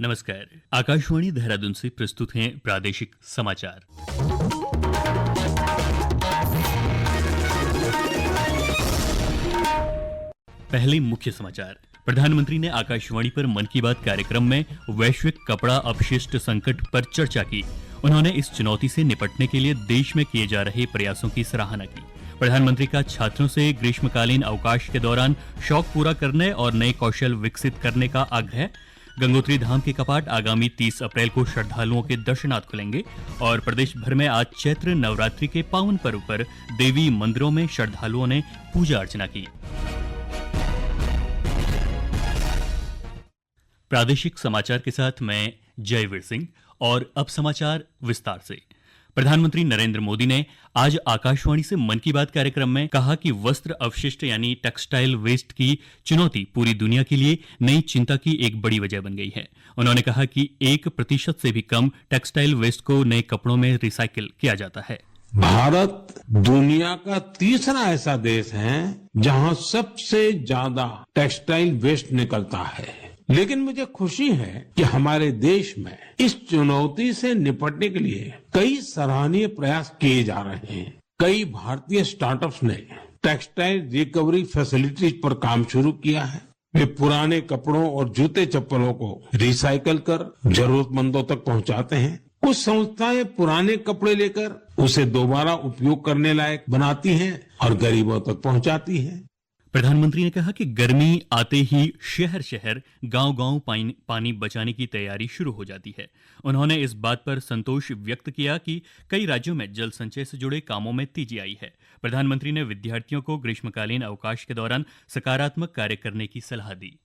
नमस्कार। आकाशवाणी देहरादून से प्रस्तुत हैं प्रादेशिक समाचार। पहले मुख्य समाचार। प्रधानमंत्री ने आकाशवाणी पर मन की बात कार्यक्रम में वैश्विक कपड़ा अपशिष्ट संकट पर चर्चा की। उन्होंने इस चुनौती से निपटने के लिए देश में किए जा रहे प्रयासों की सराहना की। प्रधानमंत्री का छात्रों से ग्रीष्मकालीन अवकाश के दौरान शौक पूरा करने और नए कौशल विकसित करने का आग्रह। गंगोत्री धाम के कपाट आगामी 30 अप्रैल को श्रद्धालुओं के दर्शनार्थ खुलेंगे और प्रदेश भर में आज चैत्र नवरात्रि के पावन पर्व पर देवी मंदिरों में श्रद्धालुओं ने पूजा अर्चना की। प्रादेशिक समाचार के साथ मैं जयवीर सिंह और अब समाचार विस्तार से। प्रधानमंत्री नरेंद्र मोदी ने आज आकाशवाणी से मन की बात कार्यक्रम में कहा कि वस्त्र अवशिष्ट यानी टेक्सटाइल वेस्ट की चुनौती पूरी दुनिया के लिए नई चिंता की एक बड़ी वजह बन गई है। उन्होंने कहा कि 1% से भी कम टेक्सटाइल वेस्ट को नए कपड़ों में रिसाइकिल किया जाता है। भारत दुनिया का तीसरा ऐसा देश है जहां सबसे ज्यादा टेक्सटाइल वेस्ट निकलता है, लेकिन मुझे खुशी है कि हमारे देश में इस चुनौती से निपटने के लिए कई सराहनीय प्रयास किए जा रहे हैं। कई भारतीय स्टार्टअप्स ने टेक्सटाइल रिकवरी फैसिलिटीज पर काम शुरू किया है। वे पुराने कपड़ों और जूते चप्पलों को रिसाइकल कर जरूरतमंदों तक पहुंचाते हैं। कुछ संस्थाएं पुराने कपड़े लेकर उसे दोबारा उपयोग करने लायक बनाती हैं और गरीबों तक पहुंचाती हैं। प्रधानमंत्री ने कहा कि गर्मी आते ही शहर शहर गांव-गांव पानी बचाने की तैयारी शुरू हो जाती है। उन्होंने इस बात पर संतोष व्यक्त किया कि कई राज्यों में जल संचय से जुड़े कामों में तेजी आई है। प्रधानमंत्री ने विद्यार्थियों को ग्रीष्मकालीन अवकाश के दौरान सकारात्मक कार्य करने की सलाह दी।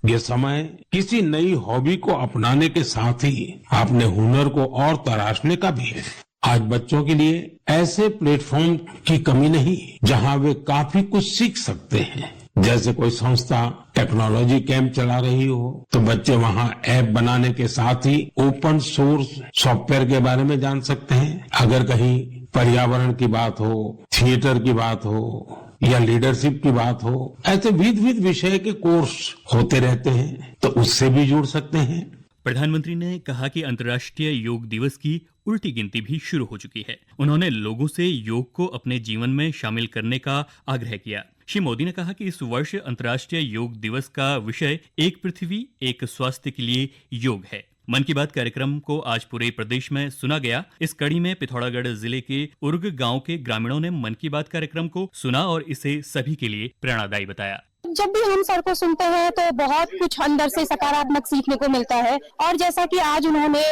ये समय किसी नई हॉबी को अपनाने के साथ ही अपने हुनर को और तराशने का भी है। आज बच्चों के लिए ऐसे प्लेटफॉर्म की कमी नहीं जहां वे काफी कुछ सीख सकते हैं। जैसे कोई संस्था टेक्नोलॉजी कैंप चला रही हो तो बच्चे वहां ऐप बनाने के साथ ही ओपन सोर्स सॉफ्टवेयर के बारे में जान सकते हैं। अगर कहीं पर्यावरण की बात हो, थिएटर की बात हो या लीडरशिप की बात हो, ऐसे विविध विषय के कोर्स होते रहते हैं तो उससे भी जुड़ सकते हैं। प्रधानमंत्री ने कहा कि अंतर्राष्ट्रीय योग दिवस की उल्टी गिनती भी शुरू हो चुकी है। उन्होंने लोगों से योग को अपने जीवन में शामिल करने का आग्रह किया। श्री मोदी ने कहा कि इस वर्ष अंतर्राष्ट्रीय योग दिवस का विषय एक पृथ्वी एक स्वास्थ्य के लिए योग है। मन की बात कार्यक्रम को आज पूरे प्रदेश में सुना गया। इस कड़ी में पिथौरागढ़ जिले के उर्ग गांव के ग्रामीणों ने मन की बात कार्यक्रम को सुना और इसे सभी के लिए प्रेरणादायी बताया। जब भी हम सर को सुनते हैं तो बहुत कुछ अंदर से सकारात्मक सीखने को मिलता है। और जैसा कि आज उन्होंने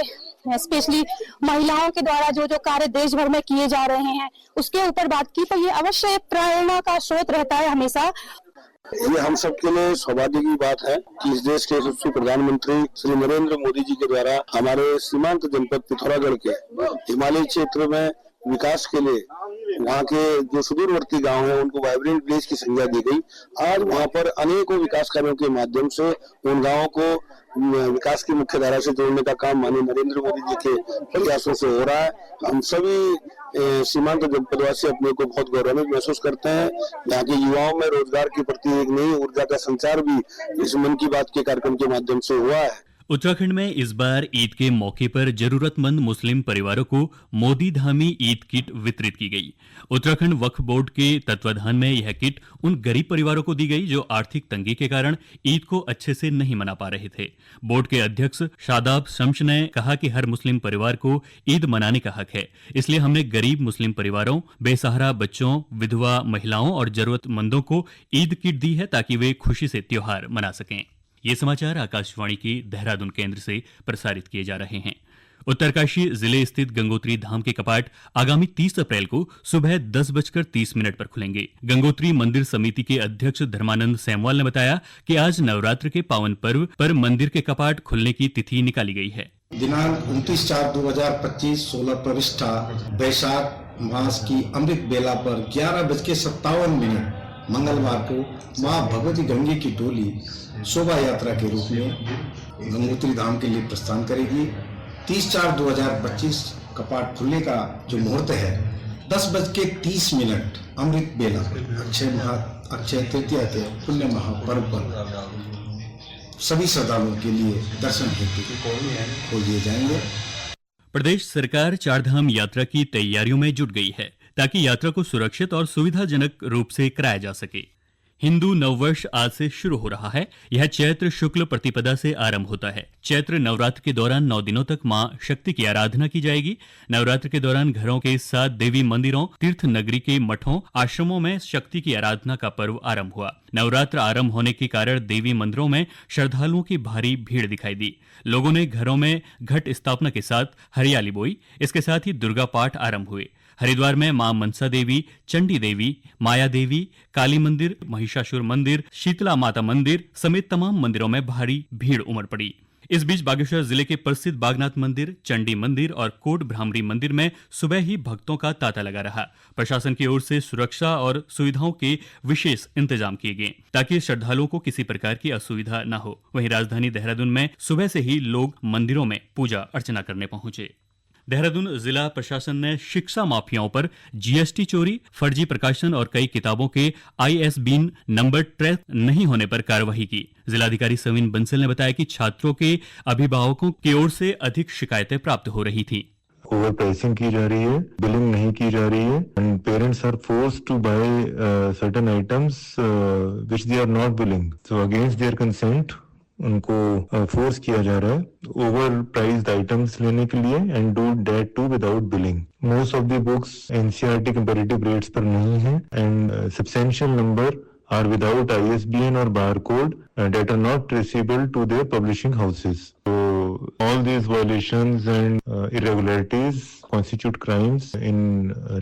स्पेशली महिलाओं के द्वारा जो कार्य देश भर में किए जा रहे हैं उसके ऊपर बात की, तो ये अवश्य प्रेरणा का स्रोत रहता है हमेशा। ये हम सब के लिए सौभाग्य की बात है कि इस देश के यशस्वी प्रधानमंत्री श्री नरेंद्र मोदी जी के द्वारा हमारे सीमांत जनपद पिथौरागढ़ के हिमालय क्षेत्र में विकास के लिए वहाँ के जो सुदूरवर्ती गांव हैं उनको वाइब्रेंट विलेज की संज्ञा दी गई। आज वहाँ पर अनेकों विकास कार्यों के माध्यम से उन गांवों को विकास की मुख्य धारा से जोड़ने का काम माननीय नरेंद्र मोदी जी के प्रयासों से हो रहा है। हम सभी सीमांत जनपदवासी अपने को बहुत गौरवान्वित महसूस करते हैं। यहाँ के युवाओं में रोजगार के प्रति एक नई ऊर्जा का संचार भी इस मन की बात के कार्यक्रम के माध्यम से हुआ है। उत्तराखंड में इस बार ईद के मौके पर जरूरतमंद मुस्लिम परिवारों को मोदी धामी ईद किट वितरित की गई। उत्तराखंड वक्फ बोर्ड के तत्वाधान में यह किट उन गरीब परिवारों को दी गई जो आर्थिक तंगी के कारण ईद को अच्छे से नहीं मना पा रहे थे। बोर्ड के अध्यक्ष शादाब शम्स ने कहा कि हर मुस्लिम परिवार को ईद मनाने का हक है, इसलिए हमने गरीब मुस्लिम परिवारों, बेसहारा बच्चों, विधवा महिलाओं और जरूरतमंदों को ईद किट दी है ताकि वे खुशी से त्योहार मना सकें। ये समाचार आकाशवाणी की देहरादून केंद्र से प्रसारित किए जा रहे हैं। उत्तरकाशी जिले स्थित गंगोत्री धाम के कपाट आगामी 30 अप्रैल को सुबह 10:30 पर खुलेंगे। गंगोत्री मंदिर समिति के अध्यक्ष धर्मानंद सेमवाल ने बताया कि आज नवरात्र के पावन पर्व पर मंदिर के कपाट खुलने की तिथि निकाली गई है। दिनांक 29/4/2025 16 प्रविष्टा वैशाख मास की अमृत बेला पर 11:57 मंगलवार को मां भगवती गंगे की डोली शोभा यात्रा के रूप में गंगोत्री धाम के लिए प्रस्थान करेगी। 30/4/2025 कपाट खुलने का जो मुहूर्त है 10:30 अमृत बेला अक्षय तृतीया के पुण्य महापर्व पर सभी श्रद्धालुओं के लिए दर्शन हेतु खोल दिए जाएंगे। प्रदेश सरकार चारधाम यात्रा की तैयारियों में जुट गई है ताकि यात्रा को सुरक्षित और सुविधाजनक रूप से कराया जा सके। हिंदू नववर्ष आज से शुरू हो रहा है। यह चैत्र शुक्ल प्रतिपदा से आरंभ होता है। चैत्र नवरात्र के दौरान 9 दिनों तक मां शक्ति की आराधना की जाएगी। नवरात्र के दौरान घरों के साथ देवी मंदिरों, तीर्थ नगरी के मठों, आश्रमों में शक्ति की आराधना का पर्व आरंभ हुआ। नवरात्र आरंभ होने के कारण देवी मंदिरों में श्रद्धालुओं की भारी भीड़ दिखाई दी। लोगों ने घरों में घट स्थापना के साथ हरियाली बोई। इसके साथ ही दुर्गा पाठ आरंभ हुए। हरिद्वार में मां मनसा देवी, चंडी देवी, माया देवी, काली मंदिर, महिषासुर मंदिर, शीतला माता मंदिर समेत तमाम मंदिरों में भारी भीड़ उमड़ पड़ी। इस बीच बागेश्वर जिले के प्रसिद्ध बागनाथ मंदिर, चंडी मंदिर और कोट भ्रामरी मंदिर में सुबह ही भक्तों का तांता लगा रहा। प्रशासन की ओर से सुरक्षा और सुविधाओं के विशेष इंतजाम किए गए ताकि श्रद्धालुओं को किसी प्रकार की असुविधा न हो। वहीं राजधानी देहरादून में सुबह से ही लोग मंदिरों में पूजा अर्चना करने पहुंचे। देहरादून जिला प्रशासन ने शिक्षा माफियाओं पर जीएसटी चोरी, फर्जी प्रकाशन और कई किताबों के ISBN नंबर ट्रैक नहीं होने पर कार्रवाई की। जिलाधिकारी सविन बंसल ने बताया कि छात्रों के अभिभावकों की ओर से अधिक शिकायतें प्राप्त हो रही थी। ओवर प्राइसिंग की जा रही है, बिलिंग नहीं की जा रही है and parents are forced to buy certain items which they are not billing, so against their consent उनको फोर्स किया जा रहा है ओवर प्राइस्ड आइटम्स लेने के लिए and do that too without billing. Most of the books NCERT comparative rates पर नहीं है and substantial number are without ISBN or barcode that are not traceable to their publishing houses. So all these violations and irregularities constitute crimes in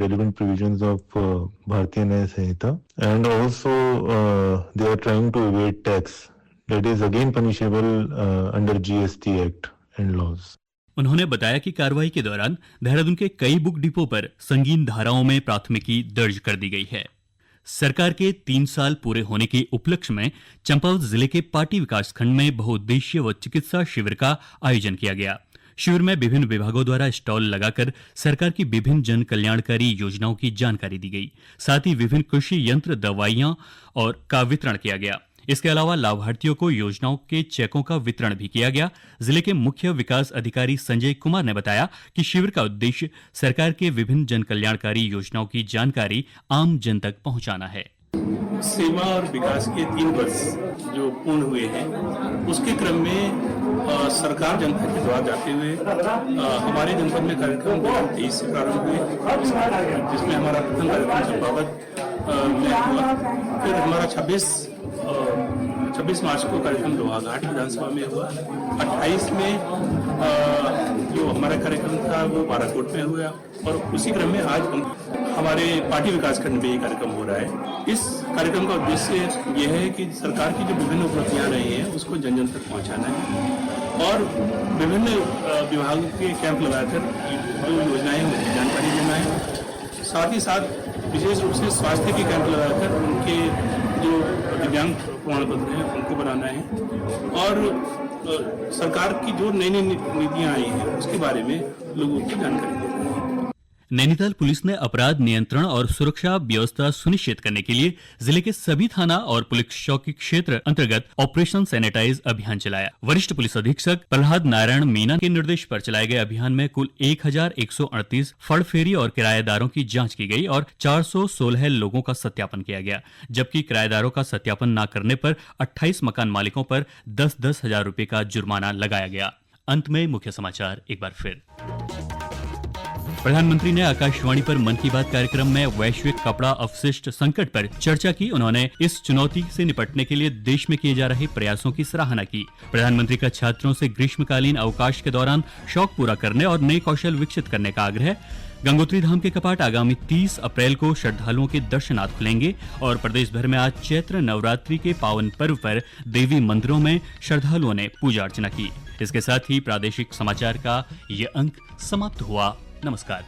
relevant provisions of Bharatiya Nyaya Sanhita, and also they are trying to evade tax that is again punishable under GST Act and laws. उन्होंने बताया कि कार्रवाई के दौरान देहरादून के कई book depot पर संगीन धाराओं में प्राथमिकी दर्ज कर दी गई है। सरकार के 3 साल पूरे होने के उपलक्ष्य में चंपावत जिले के पाटी विकासखंड में बहुउद्देशीय व चिकित्सा शिविर का आयोजन किया गया। शिविर में विभिन्न विभागों द्वारा स्टॉल लगाकर सरकार की विभिन्न जन कल्याणकारी योजनाओं की जानकारी दी गई। साथ ही विभिन्न कृषि यंत्र, दवाइयां और का वितरण किया गया। इसके अलावा लाभार्थियों को योजनाओं के चेकों का वितरण भी किया गया। जिले के मुख्य विकास अधिकारी संजय कुमार ने बताया कि शिविर का उद्देश्य सरकार के विभिन्न जन कल्याणकारी योजनाओं की जानकारी आम जन तक पहुंचाना है। सेवा और विकास के 3 वर्ष जो पूर्ण हुए हैं उसके क्रम में सरकार जनता के द्वार जाते हुए हमारे जनपद में कार्यक्रम 2023 से प्रारंभ हुए, जिसमें हमारा प्रथम कार्यक्रम चंपावत में हुआ। फिर हमारा 26 मार्च को कार्यक्रम लोहाघाट विधानसभा में हुआ। 28 में जो हमारा कार्यक्रम था वो बाराकोट में हुआ और उसी क्रम में आज हमारे पाटी विकासखंड में ये कार्यक्रम हो रहा है। इस कार्यक्रम का उद्देश्य यह है कि सरकार की जो विभिन्न उपलब्धियां रही हैं उसको जन जन तक पहुंचाना है और विभिन्न विभागों के कैंप लगाकर जो योजनाएं हैं उनकी जानकारी देना है। साथ ही साथ विशेष रूप से स्वास्थ्य के कैंप लगाकर उनके जो दिव्यांग प्रमाण पत्र हैं उनको बनाना है और सरकार की जो नई नई नीतियां आई हैं उसके बारे में लोगों को जानकारी देना है। नैनीताल पुलिस ने अपराध नियंत्रण और सुरक्षा व्यवस्था सुनिश्चित करने के लिए जिले के सभी थाना और पुलिस चौकी क्षेत्र अंतर्गत ऑपरेशन सैनिटाइज अभियान चलाया। वरिष्ठ पुलिस अधीक्षक प्रहलाद नारायण मीना के निर्देश पर चलाए गए अभियान में कुल 1138 फड़फेरी और किराएदारों की जांच की गई और 416 लोगों का सत्यापन किया गया, जबकि किराएदारों का सत्यापन न करने पर 28 मकान मालिकों पर 10-10 हजार रुपए का जुर्माना लगाया गया। अंत में मुख्य समाचार एक बार फिर। प्रधानमंत्री ने आकाशवाणी पर मन की बात कार्यक्रम में वैश्विक कपड़ा अपशिष्ट संकट पर चर्चा की। उन्होंने इस चुनौती से निपटने के लिए देश में किए जा रहे प्रयासों की सराहना की। प्रधानमंत्री का छात्रों से ग्रीष्मकालीन अवकाश के दौरान शौक पूरा करने और नए कौशल विकसित करने का आग्रह। गंगोत्री धाम के कपाट आगामी 30 अप्रैल को श्रद्धालुओं के दर्शनार्थ खुलेंगे और प्रदेश भर में आज चैत्र नवरात्रि के पावन पर्व पर देवी मंदिरों में श्रद्धालुओं ने पूजा अर्चना की। इसके साथ ही प्रादेशिक समाचार का ये अंक समाप्त हुआ। नमस्कार।